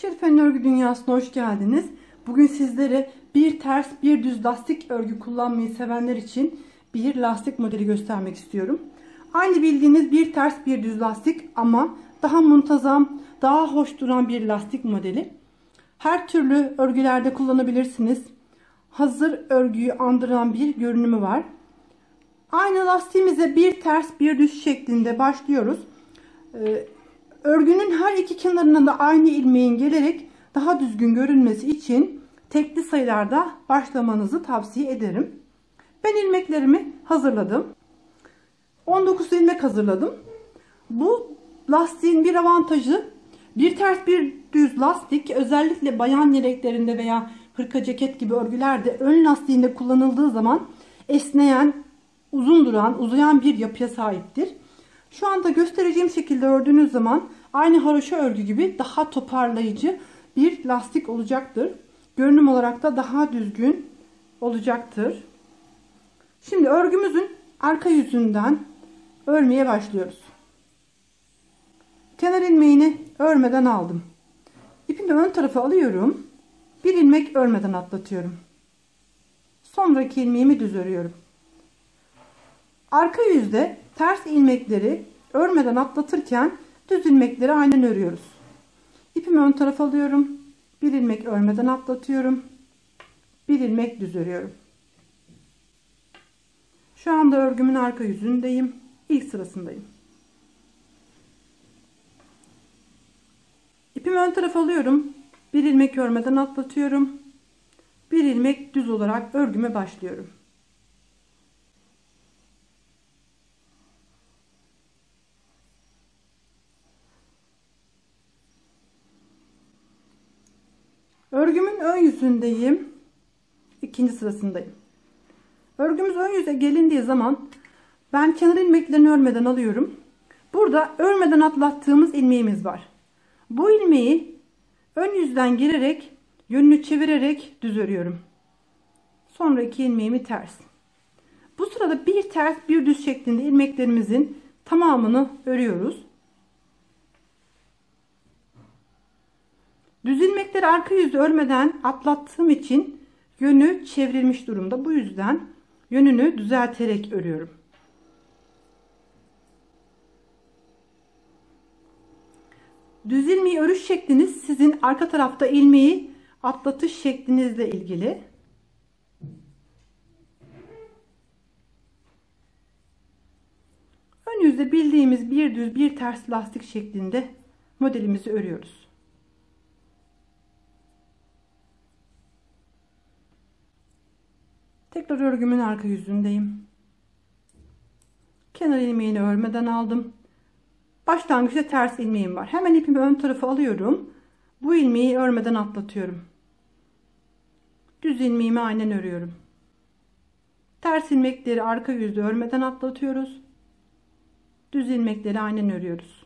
Şerife'nin örgü dünyasına hoş geldiniz. Bugün sizlere bir ters bir düz lastik örgü kullanmayı sevenler için bir lastik modeli göstermek istiyorum. Aynı bildiğiniz bir ters bir düz lastik ama daha muntazam, daha hoş duran bir lastik modeli. Her türlü örgülerde kullanabilirsiniz. Hazır örgüyü andıran bir görünümü var. Aynı lastiğimize bir ters bir düz şeklinde başlıyoruz. Örgünün her iki kenarına da aynı ilmeğin gelerek daha düzgün görünmesi için tekli sayılarda başlamanızı tavsiye ederim. Ben ilmeklerimi hazırladım. 19 ilmek hazırladım. Bu lastiğin bir avantajı, bir ters bir düz lastik özellikle bayan yeleklerinde veya hırka ceket gibi örgülerde ön lastiğinde kullanıldığı zaman esneyen, uzun duran, uzayan bir yapıya sahiptir. Şu anda göstereceğim şekilde ördüğünüz zaman aynı haroşa örgü gibi daha toparlayıcı bir lastik olacaktır. Görünüm olarak da daha düzgün olacaktır. Şimdi örgümüzün arka yüzünden örmeye başlıyoruz. Kenar ilmeğini örmeden aldım. İpimi ön tarafa alıyorum. Bir ilmek örmeden atlatıyorum. Sonraki ilmeğimi düz örüyorum. Arka yüzde ters ilmekleri örmeden atlatırken düz ilmekleri aynen örüyoruz. İpimi ön tarafa alıyorum. Bir ilmek örmeden atlatıyorum. Bir ilmek düz örüyorum. Şu anda örgümün arka yüzündeyim. İlk sırasındayım. İpimi ön tarafa alıyorum. Bir ilmek örmeden atlatıyorum. Bir ilmek düz olarak örgüme başlıyorum. Örgümün ön yüzündeyim. İkinci sırasındayım. Örgümüz ön yüze gelindiği zaman ben kenar ilmeklerini örmeden alıyorum. Burada örmeden atlattığımız ilmeğimiz var. Bu ilmeği ön yüzden girerek yönünü çevirerek düz örüyorum. Sonra iki ilmeğimi ters. Bu sırada bir ters bir düz şeklinde ilmeklerimizin tamamını örüyoruz. Düz ilmekleri arka yüzü örmeden atlattığım için yönü çevrilmiş durumda. Bu yüzden yönünü düzelterek örüyorum. Düz ilmeği örüş şekliniz sizin arka tarafta ilmeği atlatış şeklinizle ilgili. Ön yüzde bildiğimiz bir düz bir ters lastik şeklinde modelimizi örüyoruz. Tekrar örgümün arka yüzündeyim. Kenar ilmeğini örmeden aldım. Başlangıçta ters ilmeğim var. Hemen ipimi ön tarafa alıyorum. Bu ilmeği örmeden atlatıyorum. Düz ilmeğimi aynen örüyorum. Ters ilmekleri arka yüzde örmeden atlatıyoruz. Düz ilmekleri aynen örüyoruz.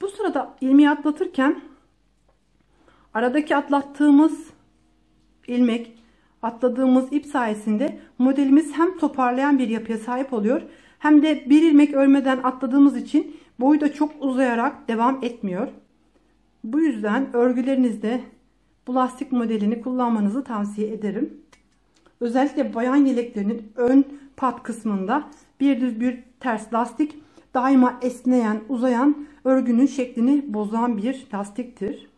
Bu sırada ilmeği atlatırken aradaki atlattığımız ilmek, atladığımız ip sayesinde modelimiz hem toparlayan bir yapıya sahip oluyor hem de bir ilmek örmeden atladığımız için boyu da çok uzayarak devam etmiyor. Bu yüzden örgülerinizde bu lastik modelini kullanmanızı tavsiye ederim. Özellikle bayan yeleklerinin ön pat kısmında bir düz bir ters lastik daima esneyen, uzayan, örgünün şeklini bozan bir lastiktir.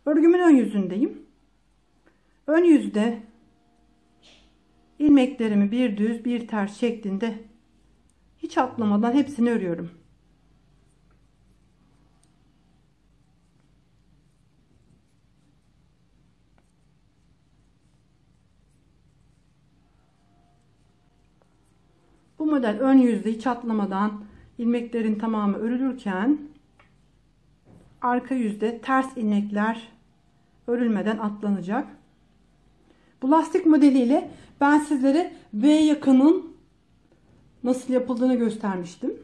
Örgümün ön yüzündeyim. Ön yüzde ilmeklerimi bir düz bir ters şeklinde hiç atlamadan hepsini örüyorum. Bu model ön yüzde hiç atlamadan ilmeklerin tamamı örülürken arka yüzde ters ilmekler örülmeden atlanacak. Bu lastik modeliyle ben sizlere V yakanın nasıl yapıldığını göstermiştim.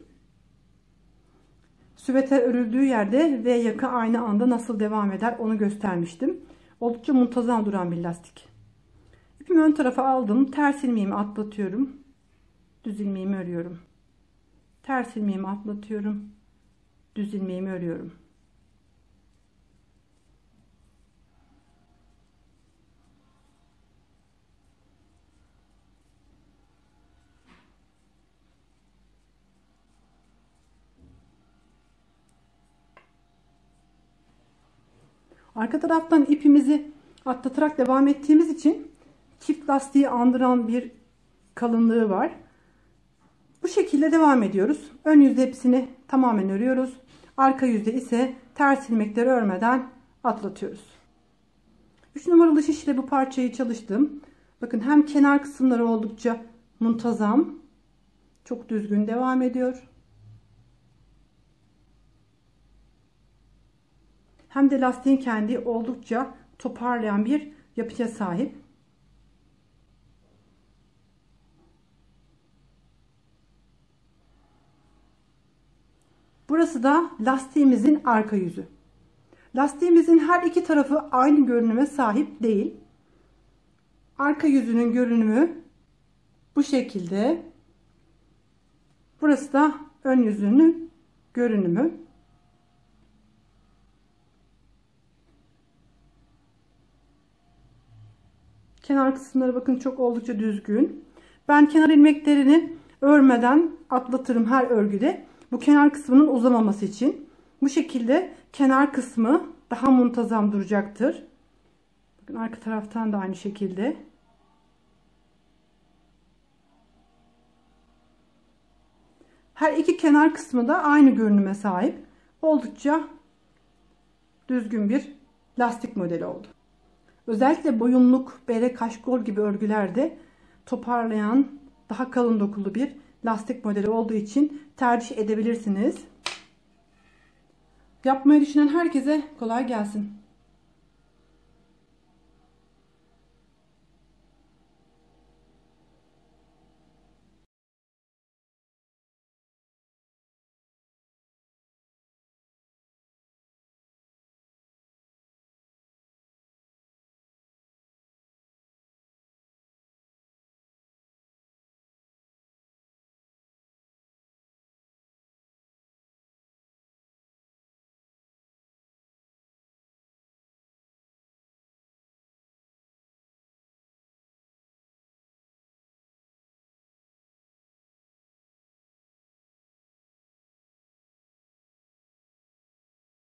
süveter örüldüğü yerde ve yaka aynı anda nasıl devam eder onu göstermiştim. Oldukça muntazam duran bir lastik. İpimi ön tarafa aldım. Ters ilmeğimi atlatıyorum. Düz ilmeğimi örüyorum. Ters ilmeğimi atlatıyorum. Düz ilmeğimi örüyorum. Arka taraftan ipimizi atlatarak devam ettiğimiz için çift lastiği andıran bir kalınlığı var. Bu şekilde devam ediyoruz. Ön yüzde hepsini tamamen örüyoruz. Arka yüzde ise ters ilmekleri örmeden atlatıyoruz. 3 numaralı şiş ile bu parçayı çalıştım. Bakın hem kenar kısımları oldukça muntazam, çok düzgün devam ediyor. Hem de lastiğin kendi oldukça toparlayan bir yapıya sahip. Burası da lastiğimizin arka yüzü. Lastiğimizin her iki tarafı aynı görünüme sahip değil. Arka yüzünün görünümü bu şekilde. Burası da ön yüzünün görünümü. Kenar kısımları bakın çok oldukça düzgün. Ben kenar ilmeklerini örmeden atlatırım her örgüde. Bu kenar kısmının uzamaması için. Bu şekilde kenar kısmı daha muntazam duracaktır. Bakın arka taraftan da aynı şekilde. Her iki kenar kısmı da aynı görünüme sahip. Oldukça düzgün bir lastik modeli oldu. Özellikle boyunluk, bere, kaşkol gibi örgülerde toparlayan, daha kalın dokulu bir lastik modeli olduğu için tercih edebilirsiniz. Yapmayı düşünen herkese kolay gelsin.